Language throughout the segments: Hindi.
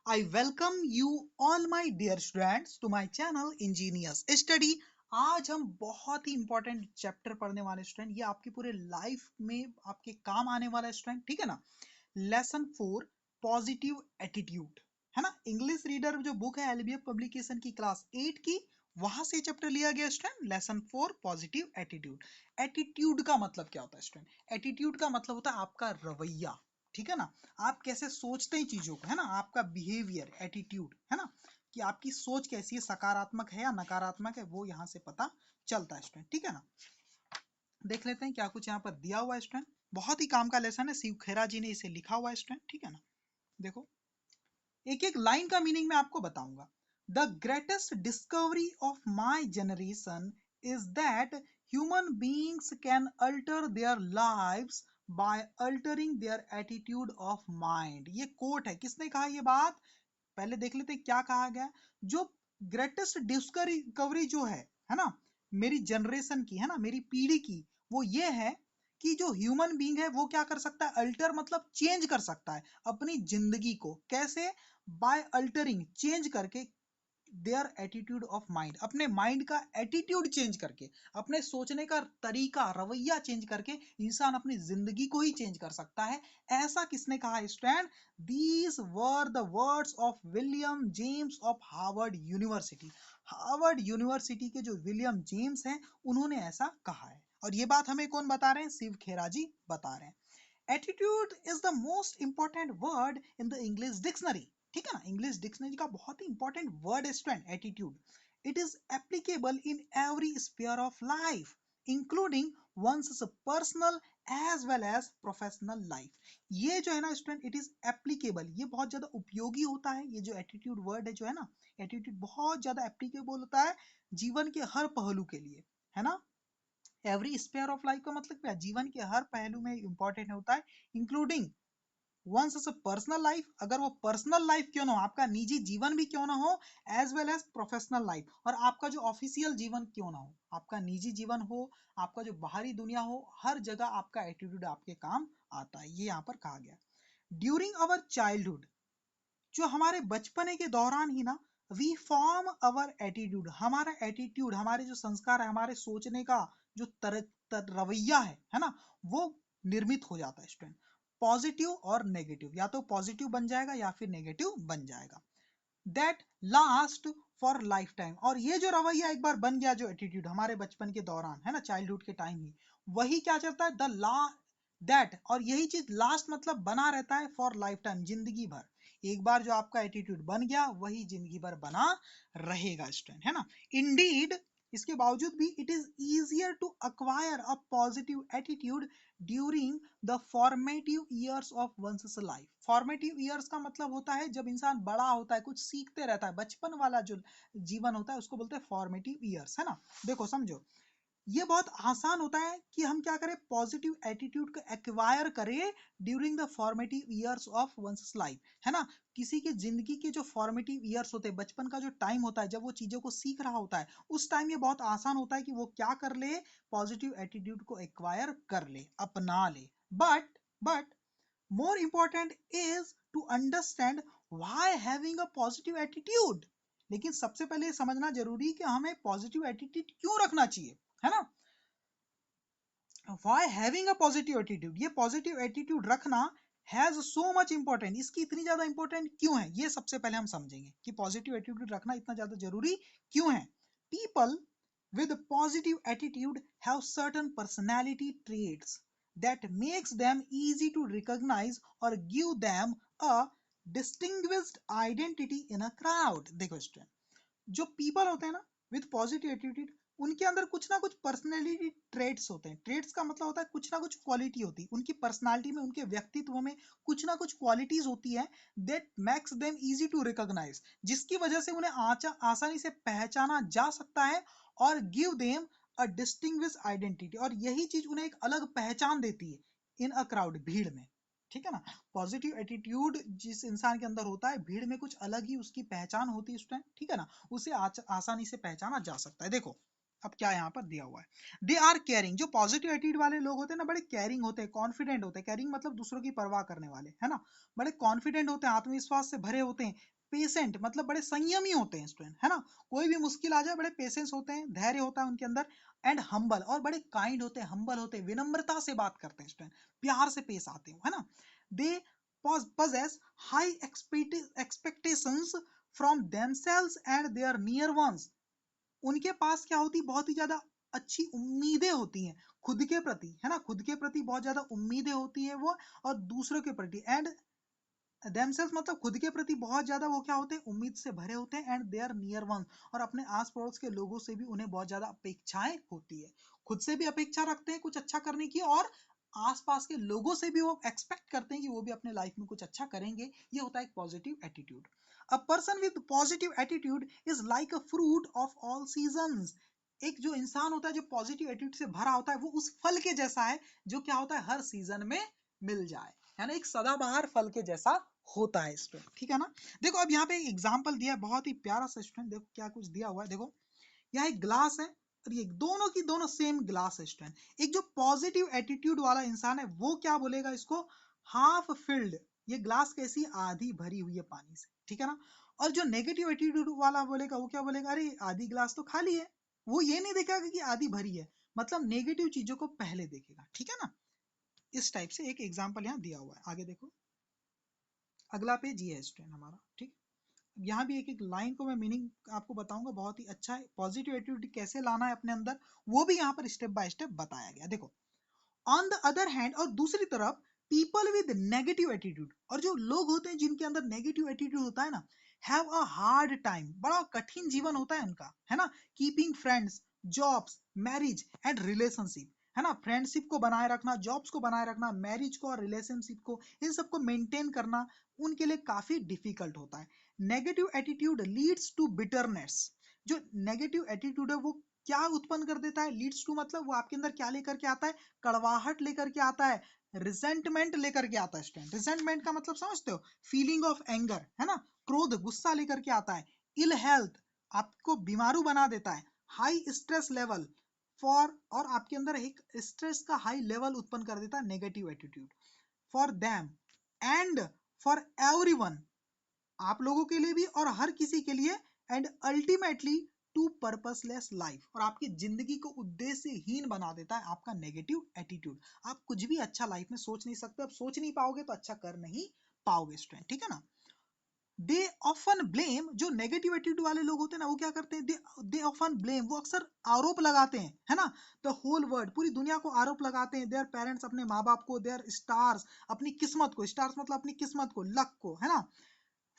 I welcome you all my dear students to my channel Ingenious Study। आज हम बहुत ही इंपॉर्टेंट चैप्टर पढ़ने वाले स्टूडेंट, ये आपकी पूरे लाइफ में आपके काम आने वाला स्टूडेंट, ठीक है ना। लेसन 4 पॉजिटिव एटीट्यूड, है ना। इंग्लिश रीडर जो बुक है एलबीएफ पब्लिकेशन की क्लास 8 की, वहां से चैप्टर लिया गया student, lesson 4 positive attitude. Attitude का मतलब क्या होता है स्टूडेंट? एटीट्यूड का मतलब होता है आपका रवैया, ठीक है ना। आप कैसे सोचते हैं चीजों को, है ना, आपका बिहेवियर, एटीट्यूड, है ना, कि आपकी सोच कैसी है, सकारात्मक है या नकारात्मक है, वो यहाँ से पता चलता है स्टूडेंट, ठीक है ना। देख लेते हैं क्या कुछ यहाँ पर दिया हुआ है स्टूडेंट। बहुत ही काम का लेसन है, शिव खेरा जी ने इसे लिखा हुआ है स्टूडेंट, ठीक है ना। देखो एक एक लाइन का मीनिंग मैं आपको बताऊंगा। The greatest discovery of my generation is that human beings can alter their lives by altering their attitude of mind. ये कोट है, किसने कहा ये बात, पहले देख लेते हैं क्या कहा गया। जो ग्रेटेस्ट डिस्कवरी जो है ना, मेरी जनरेशन की, है ना, मेरी पीढ़ी की, वो ये है कि जो ह्यूमन बीइंग है वो क्या कर सकता है, अल्टर मतलब चेंज कर सकता है अपनी जिंदगी को। कैसे? बाय अल्टरिंग, चेंज करके देयर एटीट्यूड ऑफ माइंड, अपने माइंड का एटीट्यूड चेंज करके, अपने सोचने का तरीका, रवैया चेंज करके इंसान अपनी जिंदगी को ही चेंज कर सकता है। ऐसा किसने कहा student? These were the words of William James of Harvard university. Harvard university के जो विलियम जेम्स हैं, उन्होंने ऐसा कहा है। और ये बात हमें कौन बता रहे हैं? शिव खेरा जी बता रहे हैं। Attitude is the most important word in the English dictionary, ठीक है ना। इंग्लिश डिक्शनरी का बहुत ही इंपॉर्टेंट वर्ड है student, attitude. It is applicable in every sphere of life including one's personal as well as professional life. ये जो है ना स्टूडेंट, इट इज एप्लीकेबल, ये बहुत ज्यादा उपयोगी होता है। ये जो एटीट्यूड वर्ड है जो है ना, एटीट्यूड बहुत ज्यादा एप्लीकेबल होता है जीवन के हर पहलू के लिए, है ना। एवरी स्पेयर ऑफ लाइफ का मतलब क्या? जीवन के हर पहलू में इंपॉर्टेंट होता है, इंक्लूडिंग वंस पर्सनल लाइफ, अगर वो पर्सनल लाइफ क्यों ना हो, आपका निजी जीवन भी क्यों ना हो, as well as professional life, और आपका जो ऑफिशियल जीवन क्यों ना हो, आपका निजी जीवन हो, आपका जो बाहरी दुनिया हो, हर जगह आपका एटीट्यूड आपके काम आता है। ये यहाँ पर कहा गया। ड्यूरिंग अवर चाइल्डहुड, जो हमारे बचपने के दौरान ही ना, वी फॉर्म अवर एटीट्यूड, हमारा एटीट्यूड, हमारे जो संस्कार है, हमारे सोचने का जो रवैया है ना, वो निर्मित हो जाता है स्टूडेंट। पॉजिटिव और नेगेटिव, या तो पॉजिटिव बन जाएगा या फिर नेगेटिव बन जाएगा। That last for life time, और ये जो रवैया एक बार बन गया, जो एटीट्यूड हमारे बचपन के दौरान, है ना, चाइल्डहुड के टाइम ही, वही क्या चलता है, द ला दैट, और यही चीज लास्ट मतलब बना रहता है फॉर लाइफ टाइम, जिंदगी भर। एक बार जो आपका एटीट्यूड बन गया, वही जिंदगी भर बना रहेगा स्टूडेंट, है ना। इंडीड, इसके बावजूद भी, it is easier to acquire a positive attitude during the formative years of one's life. Formative years का मतलब होता है जब इंसान बड़ा होता है, कुछ सीखते रहता है, बचपन वाला जो जीवन होता है उसको बोलते हैं फॉर्मेटिव ईयर्स, है ना। देखो समझो, ये बहुत आसान होता है कि हम क्या करें, पॉजिटिव एटीट्यूड को एक्वायर करें during the formative years of one's life, है ना। किसी की जिंदगी के जो फॉर्मेटिव ईयर्स होते हैं, बचपन का जो टाइम होता है, जब वो चीजों को सीख रहा होता है, उस टाइम ये बहुत आसान होता है कि वो क्या कर ले, पॉजिटिव एटीट्यूड को एक्वायर कर ले, अपना ले। But more important is to understand why having a positive attitude। लेकिन सबसे पहले ये समझना जरूरी है कि हमें पॉजिटिव एटीट्यूड क्यों रखना चाहिए, है ना। why having a positive attitude, ये पॉजिटिव एटीट्यूड रखना हैज सो मच इंपॉर्टेंट, इसकी इतनी ज्यादा इंपॉर्टेंट क्यों है, ये सबसे पहले हम समझेंगे कि पॉजिटिव एटीट्यूड रखना इतना ज्यादा जरूरी क्यों है। People with a positive attitude have certain personality traits that makes them easy to recognize or give them a distinguished identity in a crowd। देखो स्टूडेंट, जो पीपल होते हैं ना विथ पॉजिटिव एटीट्यूड, उनके अंदर कुछ ना कुछ पर्सनैलिटी ट्रेट्स होते हैं। ट्रेट्स का मतलब होता है कुछ ना कुछ क्वालिटी होती है उनकी पर्सनालिटी में, उनके व्यक्तित्व में कुछ ना कुछ क्वालिटीज होती है that makes them easy to recognise, जिसकी वजह से उन्हें आसानी से पहचाना जा सकता है, और give them a distinguish identity, और यही चीज उन्हें एक अलग पहचान देती है इन अ क्राउड, भीड़ में, ठीक है ना। पॉजिटिव एटीट्यूड जिस इंसान के अंदर होता है, भीड़ में कुछ अलग ही उसकी पहचान होती है उस टाइम, ठीक है ना, उसे आसानी से पहचाना जा सकता है। देखो अब क्या यहाँ पर दिया हुआ है, दे आर केयरिंग, जो पॉजिटिव एटीट्यूड वाले लोग होते हैं ना, बड़े केयरिंग होते हैं, कॉन्फिडेंट होते हैं। केयरिंग मतलब दूसरों की परवाह करने वाले, है ना, बड़े कॉन्फिडेंट होते हैं, आत्मविश्वास से भरे होते हैं, पेशेंट मतलब बड़े संयमी होते हैं स्टूडेंट, है ना, कोई भी मुश्किल आ जाए बड़े पेशेंस होते हैं, धैर्य होता है उनके अंदर। एंड हम्बल, और बड़े काइंड होते हैं, हम्बल होते हैं, विनम्रता से बात करते हैं स्टूडेंट, प्यार से पेश आते हैं, है ना। दे possess high expectations from themselves and their near ones। उनके पास क्या होती है, बहुत ही ज्यादा अच्छी उम्मीदें होती हैं खुद के प्रति, है ना, खुद के प्रति बहुत ज्यादा उम्मीदें होती है वो, और दूसरों के प्रति। एंड themselves मतलब खुद के प्रति बहुत ज्यादा वो क्या होते हैं, उम्मीद से भरे होते हैं। And they are near one, और अपने आस पड़ोस के लोगों से भी उन्हें बहुत ज्यादा अपेक्षाएं होती है, खुद से भी अपेक्षा रखते हैं कुछ अच्छा करने की, और आसपास के लोगों से भी वो एक्सपेक्ट करते हैं कि वो भी अपने लाइफ में कुछ अच्छा करेंगे। ये होता है एक positive attitude. A person with positive attitude is like a fruit of all seasons. एक जो इंसान होता है जो पॉजिटिव एटीट्यूड से भरा होता है, वो उस फल के जैसा है जो क्या होता है, हर सीजन में मिल जाए, है ना, एक सदाबहार फल के जैसा होता है स्टूडेंट, ठीक है ना। देखो अब यहाँ पे एक एग्जांपल दिया है बहुत ही प्यारा सा स्टूडेंट, देखो क्या कुछ दिया हुआ है। देखो यहाँ एक ग्लास है, और ये दोनों की दोनों सेम ग्लास है स्टूडेंट। एक जो पॉजिटिव एटीट्यूड वाला इंसान है वो क्या बोलेगा इसको, हाफ फिल्ड, ये ग्लास कैसी, आधी भरी हुई है पानी से, ठीक है ना। और जो नेगेटिव एटीट्यूड वाला बोलेगा वो क्या बोलेगा, अरे आधी ग्लास तो खाली है। वो ये नहीं देखेगा कि आधी भरी है, मतलब नेगेटिव चीजों को पहले देखेगा, ठीक है ना। इस टाइप से एक एग्जाम्पल यहाँ दिया हुआ है। आगे देखो, अगला पेज ये है स्टूडेंट हमारा, ठीक। यहाँ भी एक एक लाइन को मैं मीनिंग आपको बताऊंगा, बहुत ही अच्छा है, पॉजिटिव एटीट्यूड कैसे लाना है अपने अंदर, वो भी यहाँ पर स्टेप बाय स्टेप बताया गया। देखो, ऑन द अदर हैंड, और दूसरी तरफ, पीपल विद नेगेटिव एटीट्यूड, और जो लोग होते हैं जिनके अंदर नेगेटिव एटीट्यूड होता है ना, हैव अ हार्ड टाइम, बड़ा कठिन जीवन होता है उनका, है ना, keeping friends, jobs, marriage and relationship, है ना, फ्रेंडशिप को बनाए रखना, जॉब्स को बनाए रखना, मैरिज को और रिलेशनशिप को, इन सबको मेंटेन करना उनके लिए काफी डिफिकल्ट होता है। Negative attitude leads to bitterness, जो नेगेटिव एटीट्यूड है वो क्या उत्पन्न कर देता है, लीड्स टू मतलब वो आपके अंदर क्या लेकर के आता है, कड़वाहट लेकर के आता है, रिजेंटमेंट लेकर के आता है स्टूडेंट। रिजेंटमेंट का मतलब समझते हो, फीलिंग ऑफ एंगर, है ना, क्रोध, गुस्सा लेकर के आता है। इल हेल्थ, आपको बीमारू बना देता है। हाई स्ट्रेस लेवल फॉर, और आपके अंदर एक स्ट्रेस का हाई लेवल उत्पन्न कर देता है negative attitude, for them and for everyone, आप लोगों के लिए भी और हर किसी के लिए। And ultimately to purposeless life, और आपकी जिंदगी को उद्देश्यहीन बना देता है आपका नेगेटिव एटीट्यूड। आप कुछ भी अच्छा लाइफ में सोच नहीं सकते, अब सोच नहीं पाओगे तो अच्छा कर नहीं पाओगे स्टूडेंट, ठीक है ना। दे ऑफन ब्लेम, जो नेगेटिव एटीट्यूड वाले लोग होते हैं ना, वो क्या करते हैं, दे ऑफन ब्लेम, वो अक्सर आरोप लगाते हैं, है ना, द होल वर्ल्ड, पूरी दुनिया को आरोप लगाते हैं, देयर पेरेंट्स, अपने माँ बाप को, देयर स्टार्स, अपनी किस्मत को, स्टार्स मतलब अपनी किस्मत को, लक को, है ना,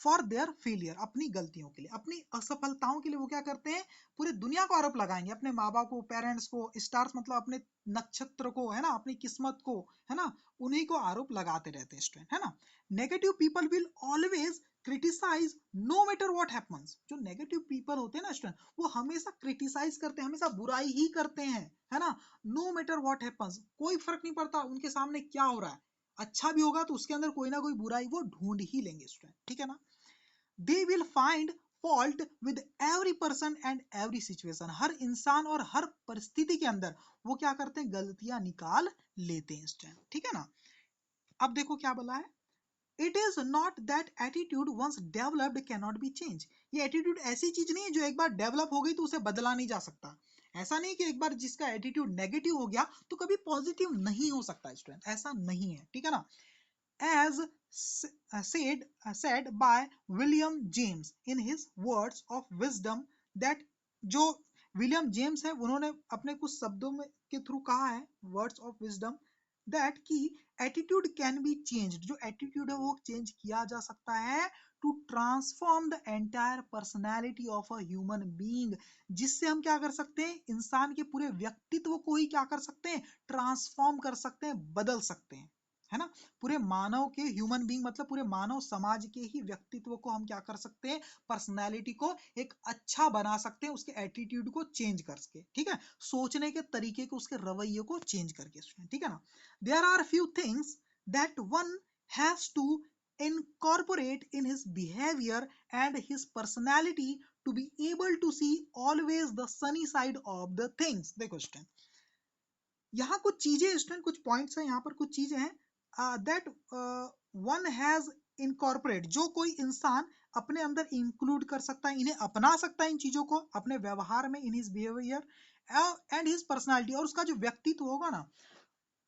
फॉर देयर फेलियर, अपनी गलतियों के लिए, अपनी असफलताओं के लिए वो क्या करते हैं, पूरी दुनिया को आरोप लगाएंगे, अपने माँ बाप को, पेरेंट्स को, स्टार्स मतलब अपने नक्षत्र को, है ना, अपनी किस्मत को, है ना, उन्हीं को आरोप लगाते रहते हैं स्टूडेंट, है ना। Negative people will always criticise no matter what happens, जो नेगेटिव पीपल होते हैं ना स्टूडेंट, वो हमेशा क्रिटिसाइज करते हैं, हमेशा बुराई ही करते हैं, है ना, नो मैटर व्हाट हैपन्स, कोई फर्क नहीं पड़ता उनके सामने क्या हो रहा है, अच्छा भी होगा तो उसके अंदर कोई ना कोई बुराई वो ढूंढ ही लेंगे स्टूडेंट, ठीक है ना। They will find fault with every person and every situation, हर इंसान और हर परिस्थिति के अंदर वो क्या करते हैं, गलतियां निकाल लेते हैं स्टूडेंट, ठीक है ना। अब देखो क्या बोला है, it is not that attitude once developed can not be change, ये एटीट्यूड ऐसी चीज नहीं है जो एक बार डेवलप हो गई तो उसे बदला नहीं जा सकता। ऐसा नहीं कि एक बार जिसका एटीट्यूड नेगेटिव हो गया तो कभी पॉजिटिव नहीं हो सकता स्टूडेंट, ऐसा नहीं है, ठीक है ना। as said by William James in his words of wisdom, that जो विलियम जेम्स है उन्होंने अपने कुछ शब्दों में के थ्रू कहा है, वर्ड्स ऑफ विजडम, दैट कि एटीट्यूड कैन बी चेंज्ड, जो एटीट्यूड है वो चेंज किया जा सकता है, to transform the entire personality of a human being, जिससे हम क्या कर सकते हैं, इंसान के पूरे व्यक्तित्व को ही क्या कर सकते हैं, ट्रांसफॉर्म कर सकते हैं, बदल सकते हैं, है ना। पूरे मानव के, ह्यूमन बीइंग मतलब पूरे मानव समाज के ही व्यक्तित्व को हम क्या कर सकते हैं, पर्सनैलिटी को एक अच्छा बना सकते हैं, उसके एटीट्यूड को चेंज करके, ठीक है, सोचने के तरीके को, उसके रवैये को चेंज करके, ठीक है ना। There are few things that one has to incorporate in his behavior and his personality to be able to see always the sunny side of the things। देखो स्टूडेंट, यहाँ कुछ चीजें स्टूडेंट, कुछ पॉइंट्स हैं यहाँ पर, कुछ चीजें हैं, that one has इनकॉर्पोरेट, जो कोई इंसान अपने अंदर इंक्लूड कर सकता है, इन्हें अपना सकता है इन चीजों को अपने व्यवहार में, in his behaviour and his personality, और उसका जो व्यक्तित्व होगा ना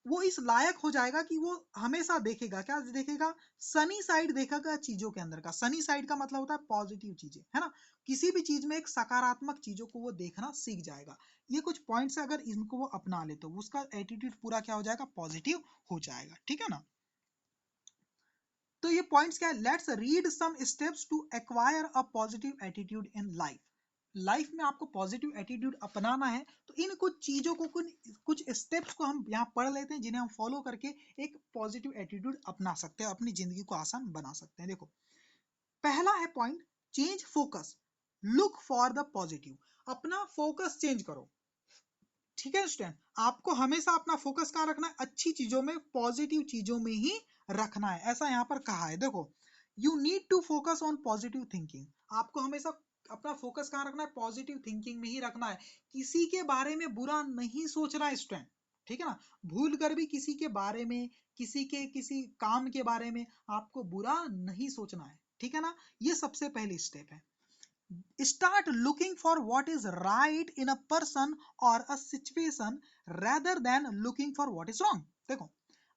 वो इस लायक हो जाएगा कि वो हमेशा देखेगा, क्या देखेगा, सनी साइड देखेगा चीजों के अंदर का। सनी साइड का मतलब होता है पॉजिटिव चीजें, है ना, किसी भी चीज में एक सकारात्मक चीजों को वो देखना सीख जाएगा। ये कुछ पॉइंट्स अगर इनको वो अपना ले तो उसका एटीट्यूड पूरा क्या हो जाएगा, पॉजिटिव हो जाएगा, ठीक है ना। तो ये पॉइंट्स क्या है, let's read some steps to acquire a positive attitude in life. Life में आपको पॉजिटिव एटीट्यूड अपनाना है तो इन कुछ चीजों को, कुछ स्टेप्स को हम यहाँ पढ़ लेते हैं जिन्हें हम फॉलो करके एक पॉजिटिव एटीट्यूड अपना सकते हैं, अपनी जिंदगी को आसान बना सकते हैं। देखो पहला है point, change focus, look for the positive. अपना फोकस चेंज करो, ठीक है स्टूडेंट, आपको हमेशा अपना फोकस कहाँ रखना है, अच्छी चीजों में, पॉजिटिव चीजों में ही रखना है, ऐसा यहाँ पर कहा है। देखो you need to focus on positive thinking, आपको हमेशा अपना फोकस कहाँ रखना है, पॉजिटिव थिंकिंग में ही रखना है, किसी के बारे में बुरा नहीं सोचना है स्टूडेंट, ठीक है ना, भूल कर भी किसी के बारे में, किसी काम के बारे में आपको बुरा नहीं सोचना है, ठीक है ना। ये सबसे पहली स्टेप है। Start looking for what is right in a person or a situation rather than looking for what is wrong। देखो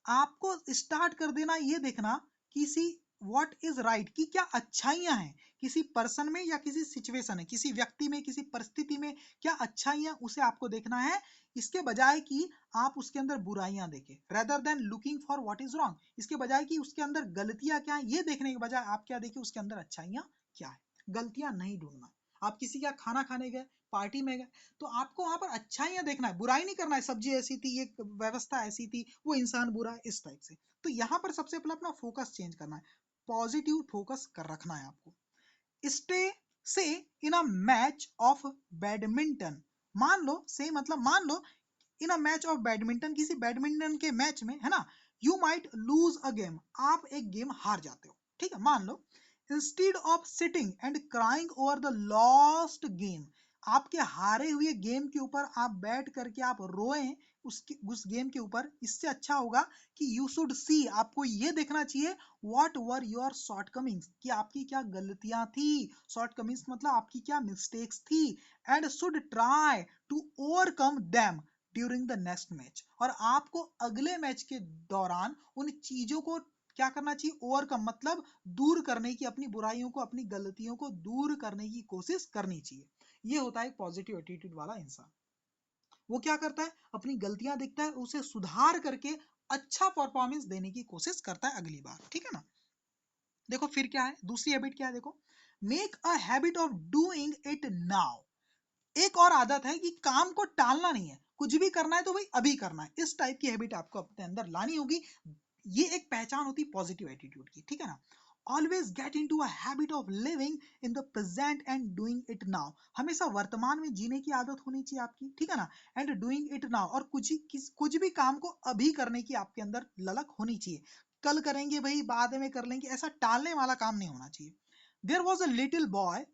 आपको स्टार्ट कर देना ये देखना किसी what is right की क्या अच्छाइयां हैं किसी पर्सन में या किसी सिचुएशन है, किसी व्यक्ति में, किसी परिस्थिति में क्या अच्छाइयां, उसे आपको देखना है, इसके बजाय कि आप उसके अंदर बुराइयां देखें। rather than looking for what is wrong, इसके बजाय कि उसके अंदर गलतियां क्या है ये देखने के बजाय आप क्या देखें, उसके अंदर अच्छाइयां क्या है। गलतियां नहीं ढूंढना। आप किसी का खाना खाने गए, पार्टी में गए, तो आपको वहां पर अच्छाइयां देखना है, बुराई नहीं करना है, सब्जी ऐसी थी, ये व्यवस्था ऐसी थी, वो इंसान बुरा है, इस टाइप से। तो यहाँ पर सबसे पहले अपना फोकस चेंज करना है, पॉजिटिव फोकस कर रखना है आपको। Stay say in a match of badminton, मान लो से मतलब मान लो in a match of badminton, किसी बैडमिंटन के मैच में, है ना, you might lose a game, आप एक गेम हार जाते हो, ठीक है, मान लो। Instead of sitting and crying over the lost game, आपके हारे हुए गेम के ऊपर आप बैठ करके आप रोएं उस गेम के ऊपर, इससे अच्छा होगा कि यू शुड सी, आपको ये देखना चाहिए व्हाट वर योर शॉर्टकमिंग्स, कि आपकी क्या गलतियां थी, शॉर्टकमिंग्स मतलब आपकी क्या मिस्टेक्स थी, and should try to overcome them during the next match, और आपको अगले मैच के दौरान उन चीजों को क्या करना चाहिए, ओवरकम मतलब दूर करने की, अपनी बुराइयों को, अपनी गलतियों को दूर करने की कोशिश करनी चाहिए। ये होता है पॉजिटिव एटीट्यूड वाला इंसान। वो क्या करता है, अपनी गलतियां देखता है, उसे सुधार करके अच्छा परफॉर्मेंस देने की कोशिश करता है अगली बार, ठीक है ना। देखो फिर क्या है, दूसरी हैबिट क्या है, देखो make a habit of doing it now. एक और आदत है कि काम को टालना नहीं है, कुछ भी करना है तो भाई अभी करना है, इस टाइप की हैबिट आपको अपने अंदर लानी होगी। ये एक पहचान होती है पॉजिटिव एटीट्यूड की, ठीक है ना। Always get into a habit of living in the present and doing it now, हमेशा वर्तमान में जीने की आदत होनी चाहिए आपकी, ठीक है ना, एंड डूइंग इट नाउ, और कुछ भी काम को अभी करने की आपके अंदर ललक होनी चाहिए। कल करेंगे भाई, बाद में कर लेंगे, ऐसा टालने वाला काम नहीं होना चाहिए। There was a little boy,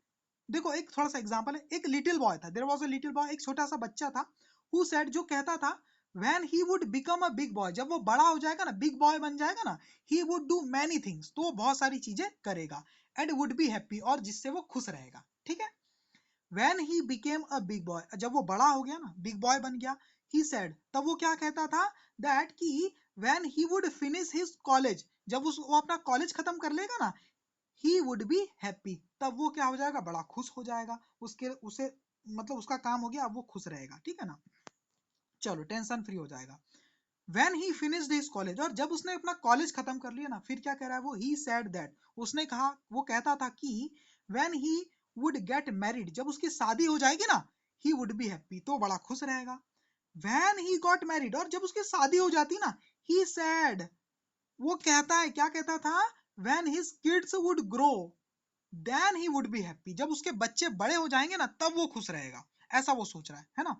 देखो एक थोड़ा सा एग्जांपल है, एक लिटिल बॉय था, there was a little boy, एक छोटा सा बच्चा था, हु सेड, जो कहता था, when he would become a big boy, जब वो बड़ा हो जाएगा ना, बिग बॉय बन जाएगा ना, he would do many things, तो वो बहुत सारी चीजें करेगा, एंड वुड बी हैप्पी, और जिससे वो खुश रहेगा, ठीक है। When he became a big boy, जब वो बड़ा हो गया ना, बिग बॉय बन गया, ही सेड, तब वो क्या कहता था, दैट कि when he would finish his college, जब वो अपना कॉलेज खत्म कर लेगा ना, ही वुड बी हैप्पी, तब वो क्या हो जाएगा, बड़ा खुश हो जाएगा, उसके उसे मतलब उसका काम हो गया, अब वो खुश रहेगा, ठीक है ना, चलो टेंशन फ्री हो जाएगा। When he finished his college, और जब उसने अपना कॉलेज खत्म कर लिया ना, फिर क्या कह रहा है वो, ही सेड दैट, उसने कहा, वो कहता था कि when he would get married, जब उसकी शादी हो जाएगी ना, ही वुड बी हैप्पी, तो बड़ा खुश रहेगा। व्हेन ही गॉट मैरिड, और जब उसकी शादी हो जाती ना, ही सेड, वो कहता है, क्या कहता था, when his kids would grow then he would be happy, जब उसके बच्चे बड़े हो जाएंगे ना, तब वो खुश रहेगा, ऐसा वो सोच रहा है ना।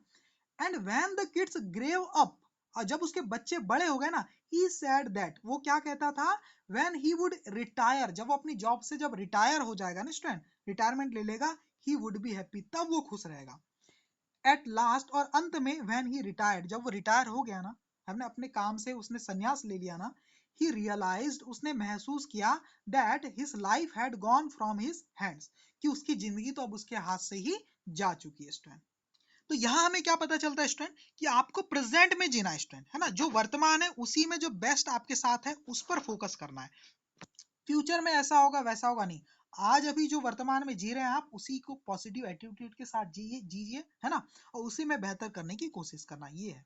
And when the kids grew up, और जब उसके बच्चे बड़े हो गए ना, ही सेड दैट, वो क्या कहता था, व्हेन ही वुड रिटायर, जब वो अपनी जॉब से जब रिटायर हो जाएगा ना स्टूडेंट, रिटायरमेंट ले लेगा, ही वुड बी हैप्पी, तब वो खुश रहेगा। एट लास्ट, और अंत में, व्हेन ही रिटायर्ड, जब वो रिटायर हो गया ना, हमने अपने काम से उसने संन्यास ले लिया ना, he realized, उसने महसूस किया that his life had gone from his hands, कि उसकी जिंदगी तो अब उसके हाथ से ही जा चुकी है स्टूडेंट। तो यहाँ हमें क्या पता चलता है स्टूडेंट कि आपको प्रेजेंट में जीना है स्टूडेंट, है ना, जो वर्तमान है उसी में जो बेस्ट आपके साथ है उस पर फोकस करना है। फ्यूचर में ऐसा होगा वैसा होगा नहीं, आज अभी जो वर्तमान में जी रहे हैं आप उसी को पॉजिटिव एटीट्यूड के साथ जीजिए, है ना, और उसी में बेहतर करने की कोशिश करना, ये है।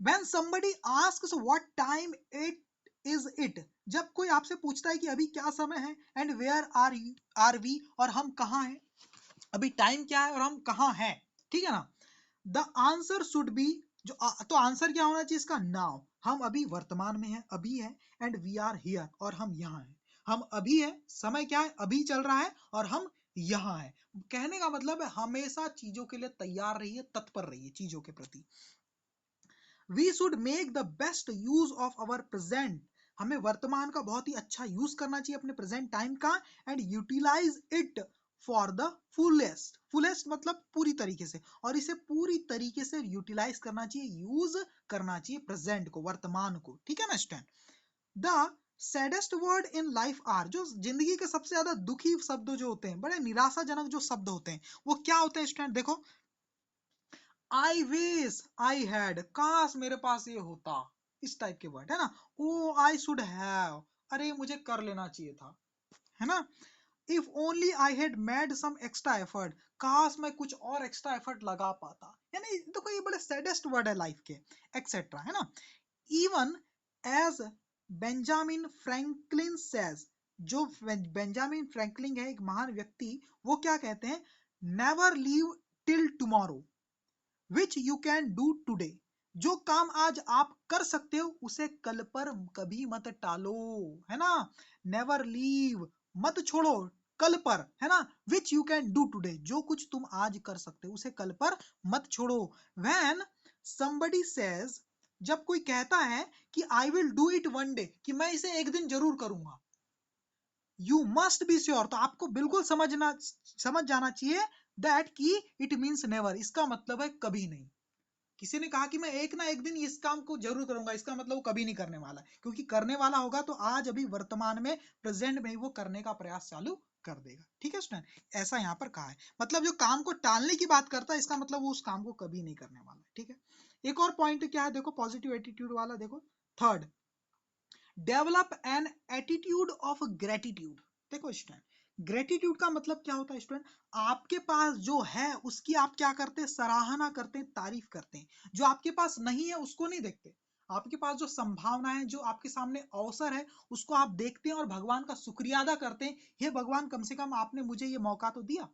When somebody asks what time it is it, जब कोई आपसे पूछता है कि अभी क्या समय है, and where are we, और हम कहाँ हैं, अभी टाइम क्या है और हम कहाँ हैं, ठीक है ना, द आंसर शुड बी, तो आंसर क्या होना चाहिए इसका, नाउ, हम अभी वर्तमान में हैं, अभी है, एंड वी आर हियर, और हम यहाँ हैं, हम अभी है, समय क्या है, अभी चल रहा है, और हम यहाँ है। कहने का मतलब है हमेशा चीजों के लिए तैयार रहिए, तत्पर रहिए चीजों के प्रति। We should make the best use of our present, हमें वर्तमान का बहुत ही अच्छा यूज करना चाहिए अपने प्रेजेंट टाइम का, and utilise it for the fullest, fullest मतलब पूरी तरीके से, और इसे पूरी तरीके से यूटिलाइज करना चाहिए, यूज करना चाहिए प्रेजेंट को, वर्तमान को, ठीक है ना student. The saddest word in life are, जो जिंदगी के सबसे ज्यादा दुखी शब्द जो होते हैं, बड़े निराशाजनक जो शब्द होते हैं, वो क्या होते हैं स्टूडेंट, देखो, आई विश आई हैड, काश मेरे पास ये होता, इस टाइप के वर्ड है ना, ओ आई शुड हैव, अरे मुझे कर लेना चाहिए था, है ना, if only I had made some extra effort, काश मैं कुछ और एक्स्ट्रा एफर्ट लगा पाता, यानी देखो ये बड़े सैडेस्ट वर्ड है लाइफ के, एक्सेट्रा, है ना। Even as Benjamin Franklin says, जो बेंजामिन फ्रैंकलिन है एक महान व्यक्ति, वो क्या कहते हैं, never leave till tomorrow which you can do today, जो काम आज आप कर सकते हो उसे कल पर कभी मत टालो, है ना, नेवर लीव, मत छोड़ो कल पर, है ना, विच यू कैन डू टूडे, जो कुछ तुम आज कर सकते हो उसे कल पर मत छोड़ो। व्हेन somebody says, जब कोई कहता है कि I will do it one day, कि मैं इसे एक दिन जरूर करूंगा, यू मस्ट बी श्योर, तो आपको बिल्कुल समझ जाना चाहिए दैट कि इट मीन्स नेवर, इसका मतलब है कभी नहीं। किसी ने कहा कि मैं एक ना एक दिन इस काम को जरूर करूंगा, इसका मतलब वो कभी नहीं करने वाला है, क्योंकि करने वाला होगा तो आज अभी वर्तमान में प्रेजेंट में ही वो करने का प्रयास चालू कर देगा, ठीक है स्टूडेंट, ऐसा यहाँ पर कहा है, मतलब जो काम को टालने की बात करता है इसका मतलब वो उस काम को कभी नहीं करने वाला है, ठीक है। एक और पॉइंट क्या है, देखो पॉजिटिव एटीट्यूड वाला, देखो third, develop an attitude of gratitude. देखो स्टूडेंट, ग्रेटिट्यूड का मतलब क्या होता है स्टूडेंट, आपके पास जो है उसकी आप क्या करते हैं, सराहना करते हैं, तारीफ करते हैं, जो आपके पास नहीं है उसको नहीं देखते, आपके पास जो संभावना है, जो आपके सामने अवसर है उसको आप देखते हैं और भगवान का शुक्रिया अदा करते हैं, हे भगवान कम से कम आपने मुझे ये मौका तो दिया,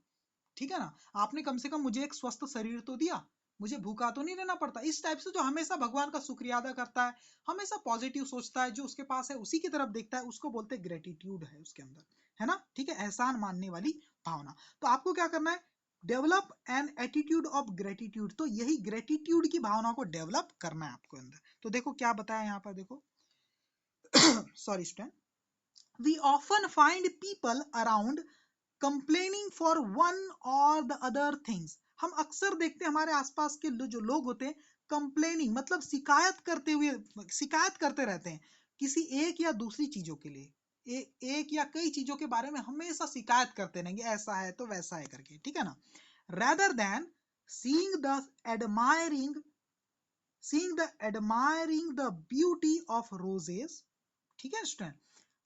ठीक है ना, आपने कम से कम मुझे एक स्वस्थ शरीर तो दिया, मुझे भूखा तो नहीं रहना पड़ता, इस टाइप से जो हमेशा भगवान का शुक्रिया अदा करता है, हमेशा पॉजिटिव सोचता है, जो उसके पास है उसी की तरफ देखता है, उसको बोलते हैं ग्रेटिट्यूड है उसके अंदर, है ना, ठीक है, एहसान मानने वाली भावना। तो आपको क्या करना है, develop an attitude of gratitude, तो यही ग्रेटिट्यूड की भावना को डेवलप करना है आपको अंदर। तो देखो क्या बताया यहाँ पर, देखो sorry student, we often find people around complaining for one or the other things, हम अक्सर देखते हैं हमारे आसपास के जो लोग होते हैं, कंप्लेनिंग मतलब शिकायत करते हुए, शिकायत करते रहते हैं किसी एक या दूसरी चीजों के लिए, एक या कई चीजों के बारे में हमेशा शिकायत करते रहेंगे, ऐसा है तो वैसा है करके, ठीक है ना, rather than seeing the admiring seeing the beauty of roses, ठीक है student,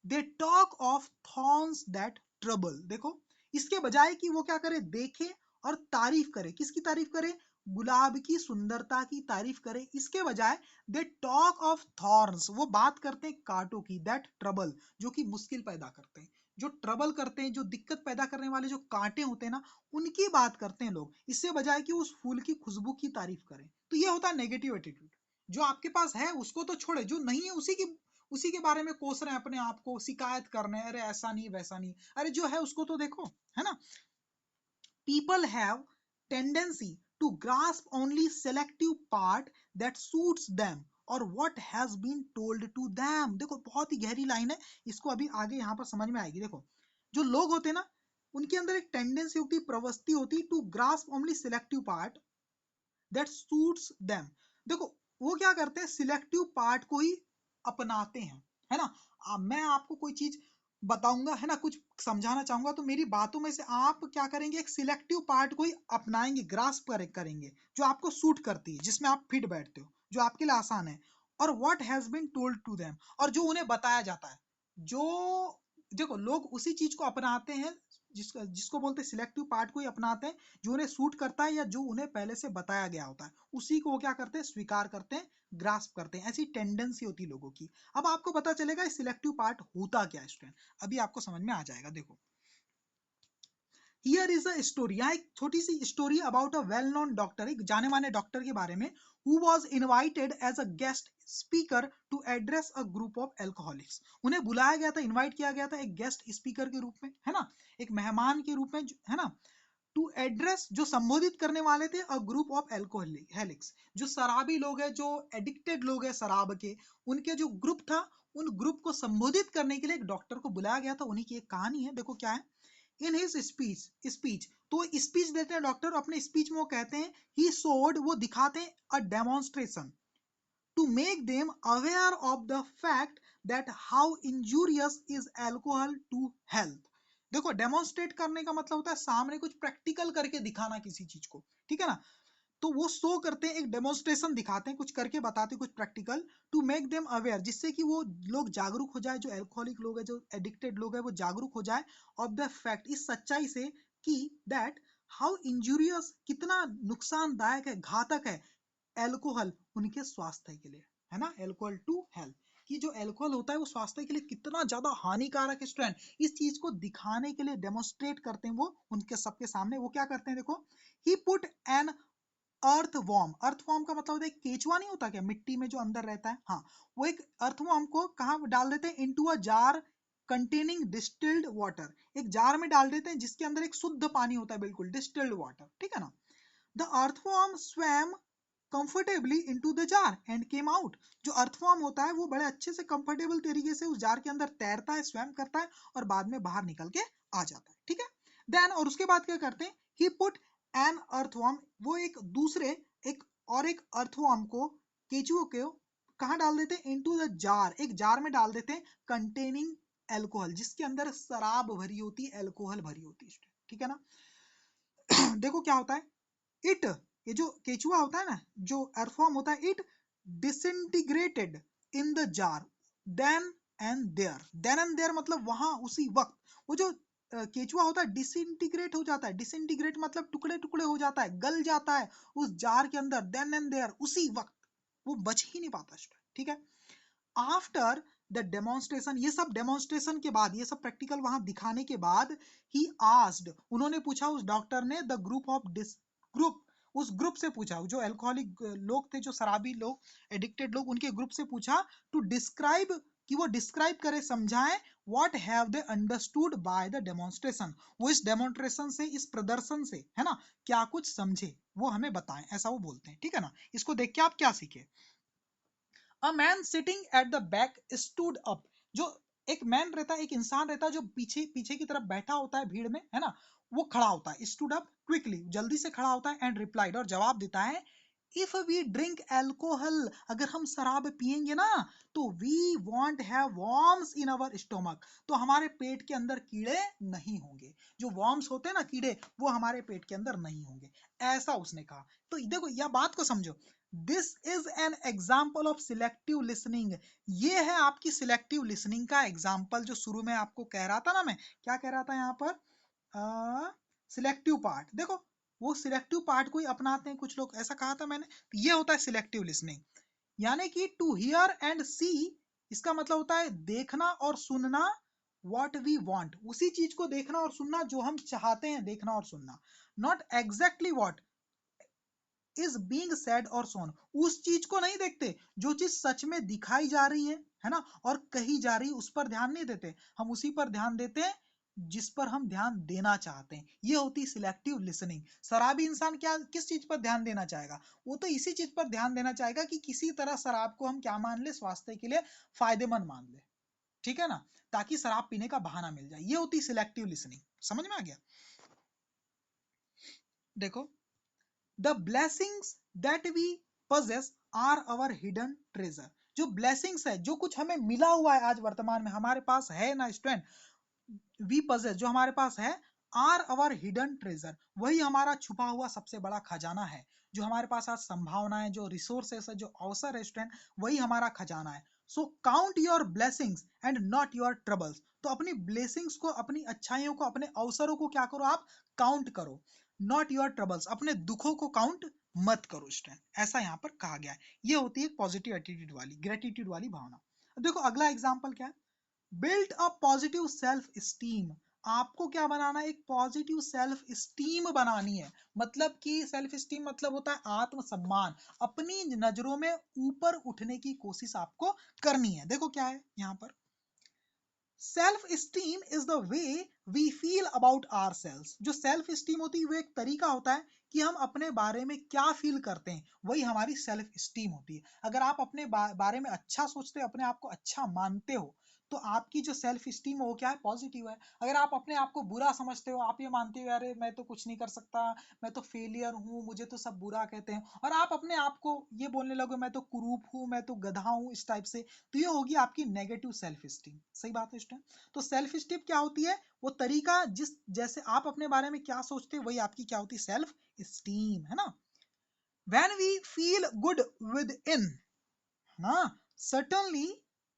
they talk of thorns that trouble, देखो इसके बजाय कि वो क्या करे, देखे और तारीफ करे, किसकी तारीफ करे, गुलाब की सुंदरता की तारीफ करे, इसके बजाय दे टॉक ऑफ थॉर्न्स, वो बात करते हैं कांटों की, दैट ट्रबल, जो कि मुश्किल पैदा करते हैं, जो ट्रबल करते हैं, जो दिक्कत पैदा करने वाले जो कांटे होते हैं ना, उनकी बात करते हैं लोग, इससे बजाय कि उस फूल की खुशबू की तारीफ करें। तो ये होता है नेगेटिव एटीट्यूड, जो आपके पास है उसको तो छोड़े, जो नहीं है उसी के बारे में कोस रहे हैं अपने आप को, शिकायत कर रहे हैं, अरे ऐसा नहीं वैसा नहीं, अरे जो है उसको तो देखो, है ना। People have tendency to grasp only selective part that suits them और what has been told to them, देखो बहुत ही गहरी लाइन है, इसको अभी आगे यहाँ पर समझ में आएगी। देखो जो लोग होते हैं ना, उनके अंदर एक टेंडेंसी होती, प्रवृत्ति होती, to grasp only selective part that suits them, देखो वो क्या करते हैं, सिलेक्टिव पार्ट को ही अपनाते हैं, है ना। मैं आपको कोई चीज बताऊंगा, है ना, कुछ समझाना चाहूंगा, तो मेरी बातों में से आप क्या करेंगे, एक सिलेक्टिव पार्ट को ही अपनाएंगे, ग्रास्प करेंगे, जो आपको सूट करती है, जिसमें आप फिट बैठते हो, जो आपके लिए आसान है। और what has been told to them, और जो उन्हें बताया जाता है, जो देखो लोग उसी चीज को अपनाते हैं, जिसको बोलते हैं सिलेक्टिव पार्ट को ही अपनाते हैं, जो उन्हें सूट करता है या जो उन्हें पहले से बताया गया होता है, उसी को वो क्या करते हैं, स्वीकार करते हैं, ग्रास्प करते हैं। ऐसी टेंडेंसी होती है लोगों की। अब आपको पता चलेगा सिलेक्टिव पार्ट होता क्या है स्टूडेंट, अभी आपको समझ में आ जाएगा। देखो, हियर इज अ स्टोरी, यहाँ एक छोटी सी story about a well known doctor, एक जाने माने डॉक्टर के बारे में, who was invited as a guest speaker to address a group of alcoholics. उन्हें बुलाया गया था, इनवाइट किया गया था एक गेस्ट स्पीकर के रूप में, है ना, एक मेहमान के रूप में, है ना, टू एड्रेस, जो संबोधित करने वाले थे, अ ग्रुप ऑफ एल्कोहलिक्स, जो शराबी लोग हैं, जो एडिक्टेड लोग हैं शराब के, उनके जो ग्रुप था, उन ग्रुप को संबोधित करने के लिए एक डॉक्टर को बुलाया गया था। उन्हीं की एक कहानी है, देखो क्या है। इन हिज स्पीच, तो स्पीच देते हैं डॉक्टर, अपने स्पीच में वो कहते हैं, ही शोड, वो दिखाते हैं, a demonstration to make them aware of the fact that how injurious is alcohol to health. देखो, डेमोन्स्ट्रेट करने का मतलब होता है सामने कुछ प्रैक्टिकल करके दिखाना किसी चीज को, ठीक है ना। तो वो शो करते हैं, एक डेमोन्स्ट्रेशन दिखाते हैं, कुछ करके बताते हैं, कुछ practical, to make them aware, जिससे कि वो लोग जागरूक हो जाए, जो एल्कोहलिक लोग हैं, जो एडिक्टेड लोग हैं, वो जागरूक हो जाए, ऑफ द फैक्ट, इस सच्चाई से, कि दैट हाउ इंजूरियस, कितना नुकसानदायक है, घातक है, एल्कोहल उनके स्वास्थ्य के लिए, है ना, एल्कोहल टू हेल्थ, कि जो एल्कोहल होता है वो स्वास्थ्य के लिए कितना ज्यादा हानिकारक है स्टूडेंट। इस चीज को दिखाने के लिए डेमोन्स्ट्रेट करते हैं वो उनके सबके सामने। वो क्या करते हैं, देखो, ही पुट एन अर्थवॉर्म, अर्थवॉर्म का मतलब होता है केचुआ, नहीं होता क्या मिट्टी में जो अंदर रहता है, हाँ, वो एक अर्थवॉर्म को कहाँ डाल देते हैं, into a jar containing distilled water, एक जार में डाल देते हैं जिसके अंदर एक शुद्ध पानी होता है, बिल्कुल डिस्टिल्ड वाटर, ठीक है ना। The earthworm swum comfortably into the jar and came out, जो अर्थवॉर्म होता है वो बड़े अच्छे से कंफर्टेबल तरीके से उस जार के अंदर तैरता है, स्वैम करता है, और बाद में बाहर निकल के आ जाता है, ठीक है। देन, और उसके बाद क्या करते हैं, ही पुट एन अर्थवॉर्म, वो एक दूसरे, एक और एक अर्थवॉर्म को, केचुओ को कहाँ डाल देते हैं, इनटू द जार, एक जार में डाल देते हैं, कंटेनिंग एल्कोहल, जिसके अंदर शराब भरी होती है, एल्कोहल भरी होती है, ठीक है ना। देखो क्या होता है, इट, ये जो केचुआ होता है ना, जो अर्थवॉर्म होता है, it disintegrated in the jar then and there, then and there मतलब वहां उसी वक्त, वो जो केचुआ होता है डिसइंटीग्रेट हो जाता है, डिसइंटीग्रेट मतलब टुकड़े टुकड़े हो जाता है, गल जाता है उस जार के अंदर, देन एंड देयर, उसी वक्त, वो बच ही नहीं पाता, ठीक है। आफ्टर द डेमोन्स्ट्रेशन, ये सब डेमोन्स्ट्रेशन के बाद, ये सब प्रैक्टिकल वहां दिखाने के बाद, ही आस्ड, उन्होंने पूछा, उस डॉक्टर ने, द ग्रुप ऑफ ग्रुप, उस ग्रुप से पूछा, जो अल्कोहलिक लोग थे, जो शराबी लोग, एडिक्टेड लोग, उनके ग्रुप से पूछा, टू डिस्क्राइब, कि वो डिस्क्राइब करे, समझाएं, what have they understood by the demonstration, वो इस डेमोन्स्ट्रेशन से, इस प्रदर्शन से, है ना, क्या कुछ समझे, वो हमें बताएं, ऐसा वो बोलते हैं, ठीक है ना। इसको देख के आप क्या सीखे, a man sitting at the back stood up, जो एक मैन रहता है, एक इंसान रहता है, जो पीछे पीछे की तरफ बैठा होता है भीड़ में, है ना, वो खड़ा होता है, स्टूड अप क्विकली, जल्दी से खड़ा होता है, एंड रिप्लाइड, और जवाब देता है, इफ वी ड्रिंक एल्कोहल, अगर हम शराब पियेंगे ना, तो we won't have worms in our stomach, तो हमारे पेट के अंदर कीड़े नहीं होंगे, जो वॉर्म्स होते हैं ना, कीड़े, वो हमारे पेट के अंदर नहीं होंगे, ऐसा उसने कहा। तो देखो, यह बात को समझो, this is an example of selective listening, ये है आपकी सिलेक्टिव लिसनिंग का एग्जाम्पल, जो शुरू में आपको कह रहा था ना, मैं क्या कह रहा था यहाँ पर, सिलेक्टिव पार्ट, देखो, वो सिलेक्टिव पार्ट को ही अपनाते हैं कुछ लोग, ऐसा कहा था मैंने, तो ये होता है सिलेक्टिव लिसनिंग, यानी कि टू हियर एंड सी, इसका मतलब होता है देखना और सुनना, वॉट वी वॉन्ट, उसी चीज को देखना और सुनना जो हम चाहते हैं देखना और सुनना, not exactly what is being said और सोन, उस चीज को नहीं देखते जो चीज सच में दिखाई जा रही है ना, और कही जा रही है, उस पर ध्यान नहीं देते, हम उसी पर ध्यान देते हैं जिस पर हम ध्यान देना चाहते हैं, ये होती सिलेक्टिव लिसनिंग। शराबी इंसान क्या, किस चीज पर ध्यान देना चाहेगा, वो तो इसी चीज पर ध्यान देना चाहेगा कि किसी तरह शराब को हम क्या मान ले, स्वास्थ्य के लिए फायदेमंद मान ले, ठीक है ना, ताकि शराब पीने का बहाना मिल जाए, ये होती सिलेक्टिव लिसनिंग, समझ में आ गया। देखो, the blessings that we possess are our hidden treasure, जो ब्लेसिंग्स है, जो कुछ हमें मिला हुआ है आज वर्तमान में हमारे पास है ना स्टूडेंट, वी पजेस, जो हमारे पास है, आर अवर हिडन ट्रेजर, वही हमारा छुपा हुआ सबसे बड़ा खजाना है। जो हमारे पास आज संभावनाएं, जो रिसोर्सेस है, जो अवसर है स्टूडेंट, वही हमारा खजाना है। So count your blessings and not your troubles, तो अपनी ब्लेसिंग्स को, अपनी अच्छाइयों को, अपने अवसरों को क्या करो, आप काउंट करो, नॉट योर ट्रबल्स, अपने दुखों को काउंट मत करो स्टूडेंट, ऐसा यहाँ पर कहा गया है। ये होती है पॉजिटिव एटीट्यूड वाली, ग्रेटिट्यूड वाली भावना। देखो अगला एग्जाम्पल क्या है, build a positive self esteem, आपको क्या बनाना है, एक पॉजिटिव सेल्फ स्टीम बनानी है। मतलब कि सेल्फ स्टीम मतलब होता है आत्मसम्मान, अपनी नजरों में ऊपर उठने की कोशिश आपको करनी है। देखो क्या है यहाँ पर, self esteem is the way we feel about our selves, जो सेल्फ स्टीम होती है वो एक तरीका होता है कि हम अपने बारे में क्या फील करते हैं, वही हमारी सेल्फ स्टीम होती है। अगर आप अपने बारे में अच्छा सोचते हो, अपने आप को अच्छा मानते हो, तो आपकी जो सेल्फ स्टीम है वो क्या है, पॉजिटिव है। अगर आप अपने आप को बुरा समझते हो, आप ये मानते हो अरे मैं तो कुछ नहीं कर सकता, मैं तो फेलियर हूँ, मुझे तो सब बुरा कहते हैं, और आप अपने आप को ये बोलने लगो मैं तो कुरूप हूँ, मैं तो गधा हूँ, इस टाइप से, तो ये होगी आपकी नेगेटिव सेल्फ स्टीम। सही बात है स्टूडेंट। तो सेल्फ स्टीम क्या होती है, वो तरीका, जिस जैसे आप अपने बारे में क्या सोचते हैं वही आपकी क्या होती है, सेल्फ स्टीम, है ना। When we feel good within ना, certainly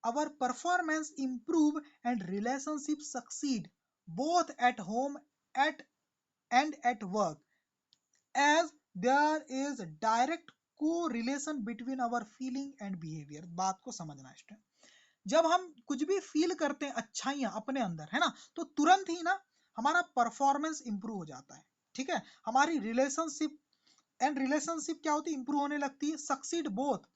our performance improve and relationship succeed both at home at and at work, as there is direct correlation between our feeling and behavior। बात को समझना है, जब हम कुछ भी फील करते हैं अच्छाइयां अपने अंदर, है ना, तो तुरंत ही ना हमारा परफॉर्मेंस इंप्रूव हो जाता है। ठीक है, हमारी रिलेशनशिप एंड रिलेशनशिप क्या होती है, इंप्रूव होने लगती है, सक्सीड बोथ,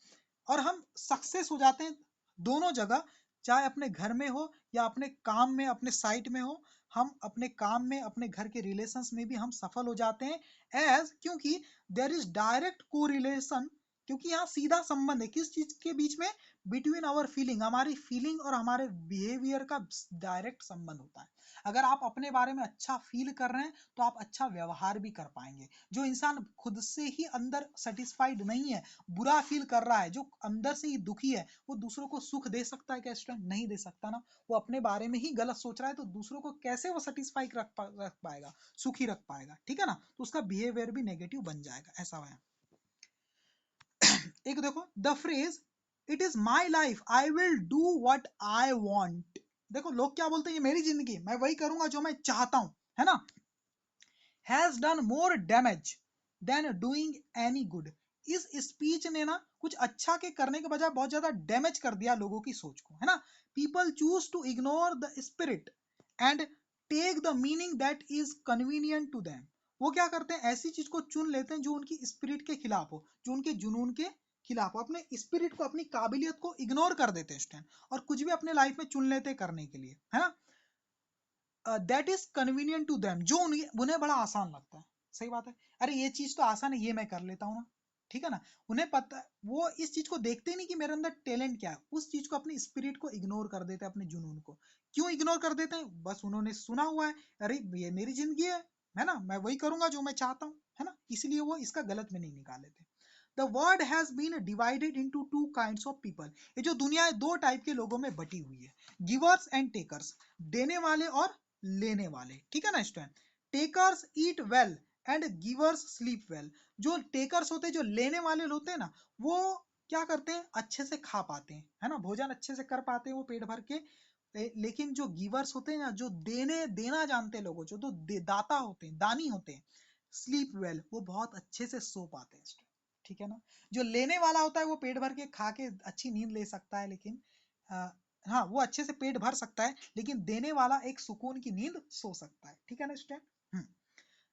और हम सक्सेस हो जाते हैं दोनों जगह, चाहे अपने घर में हो या अपने काम में, अपने साइट में हो, हम अपने काम में, अपने घर के रिलेशंस में भी हम सफल हो जाते हैं। एज, क्योंकि देयर इज डायरेक्ट कोरिलेशन, क्योंकि यहाँ सीधा संबंध है किस चीज के बीच में, बिटवीन आवर फीलिंग, हमारी फीलिंग और हमारे बिहेवियर का डायरेक्ट संबंध होता है। अगर आप अपने बारे में अच्छा फील कर रहे हैं तो आप अच्छा व्यवहार भी कर पाएंगे। जो इंसान खुद से ही अंदर सेटिस्फाइड नहीं है, बुरा फील कर रहा है, जो अंदर से ही दुखी है, वो दूसरों को सुख दे सकता है क्या स्टूडेंट, नहीं दे सकता ना। वो अपने बारे में ही गलत सोच रहा है, तो दूसरों को कैसे वो सेटिस्फाई रख पाएगा, सुखी रख पाएगा, ठीक है ना। तो उसका बिहेवियर भी नेगेटिव बन जाएगा, ऐसा है। एक देखो the phrase it is my life I will do what I want, देखो लोग क्या बोलते हैं, ये मेरी जिंदगी, मैं वही करूंगा जो मैं चाहता हूं, है ना, has done more damage than doing any good. इस स्पीच ने ना कुछ अच्छा के करने के बजाय बहुत ज्यादा डैमेज कर दिया लोगों की सोच को, है ना। People choose to ignore the spirit and take the meaning that is convenient to them. वो क्या करते हैं, ऐसी चीज को चुन लेते हैं जो उनकी स्पिरिट के खिलाफ हो, जो उनके जुनून के खिलाफ हो, अपने स्पिरिट को, अपनी काबिलियत को इग्नोर कर देते हैं स्टूडेंट, और कुछ भी अपने लाइफ में चुन लेते करने के लिए, है ना। That is convenient to them, जो उन्हें बड़ा आसान लगता है। सही बात है, अरे ये चीज तो आसान है, ये मैं कर लेता हूँ ना, ठीक है ना। उन्हें पता, वो इस चीज को देखते ही नहीं कि मेरे अंदर टैलेंट क्या है, उस चीज को, अपनी स्पिरिट को इग्नोर कर देते हैं, अपने जुनून को। क्यों इग्नोर कर देते हैं, बस उन्होंने सुना हुआ है, अरे ये मेरी जिंदगी है ना, मैं वही करूंगा जो मैं चाहता हूँ, है ना, इसलिए वो इसका गलत में नहीं निकाल लेते। The world has been divided into two kinds of people, ये जो दुनिया है दो टाइप के लोगों में बटी हुई है, गिवर्स एंड टेकर्स, देने वाले और लेने वाले, ठीक है ना student. Takers eat well and givers sleep well, जो टेकर्स होते हैं, जो लेने वाले होते हैं ना, वो क्या करते हैं, अच्छे से खा पाते हैं, है ना, भोजन अच्छे से कर पाते हैं वो पेट भर के। लेकिन जो गिवर्स होते हैं ना, जो देना जानते हैं लोगों, जो तो दाता होते हैं, दानी होते हैं, स्लीप वेल, वो बहुत अच्छे से सो पाते हैं स्टूडेंट, ठीक है ना। जो लेने वाला होता है वो पेट भर के खा के अच्छी नींद ले सकता है, लेकिन हाँ वो अच्छे से पेट भर सकता है, लेकिन देने वाला एक सुकून की नींद सो सकता है, ठीक है ना student.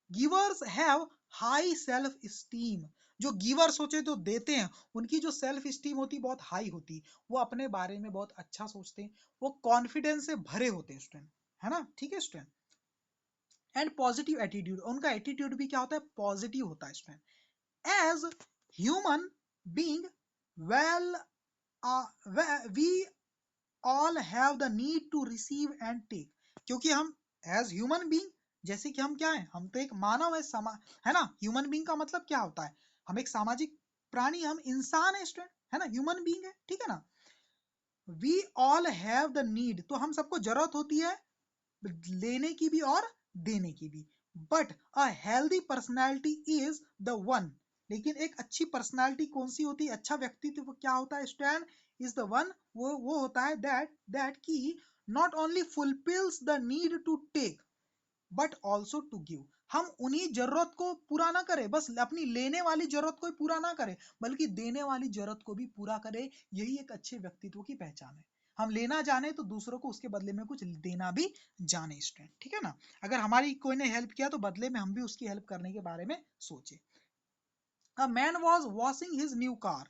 Givers have high self esteem, जो गिवर्स होते तो देते हैं, उनकी जो सेल्फ स्टीम होती बहुत हाई होती, वो अपने बारे में बहुत अच्छा सोचते हैं, वो कॉन्फिडेंस से भरे होते हैं स्टूडेंट, है ना, ठीक है स्टूडेंट। एंड पॉजिटिव एटीट्यूड, उनका एटीट्यूड भी क्या होता है, पॉजिटिव होता है student. As human being well we all have the need to receive and take, क्योंकि हम एज ह्यूमन बीइंग, जैसे कि हम क्या है, हम तो एक मानव है, है ना। ह्यूमन बीइंग का मतलब क्या होता है, हम एक सामाजिक प्राणी, हम इंसान है स्टूडेंट, है ना, ह्यूमन बीइंग है, ठीक है ना। We all have the need, तो हम सबको जरूरत होती है लेने की भी और देने की भी। But a healthy personality is the one, लेकिन एक अच्छी पर्सनैलिटी कौन सी होती है, अच्छा व्यक्तित्व क्या होता है स्टैंड, इज द वन, वो होता है दैट की not only fulfils the need to take but also to give. हम उन्हीं जरूरत को पूरा ना करें, बस अपनी लेने वाली जरूरत को ही पूरा ना करें, बल्कि देने वाली जरूरत को भी पूरा करें। यही एक अच्छे व्यक्तित्व की पहचान है। हम लेना जाने तो दूसरों को उसके बदले में कुछ देना भी जाने स्टूडेंट, ठीक है ना। अगर हमारी कोई ने हेल्प किया तो बदले में हम भी उसकी हेल्प करने के बारे में सोचे। A man was washing his new car,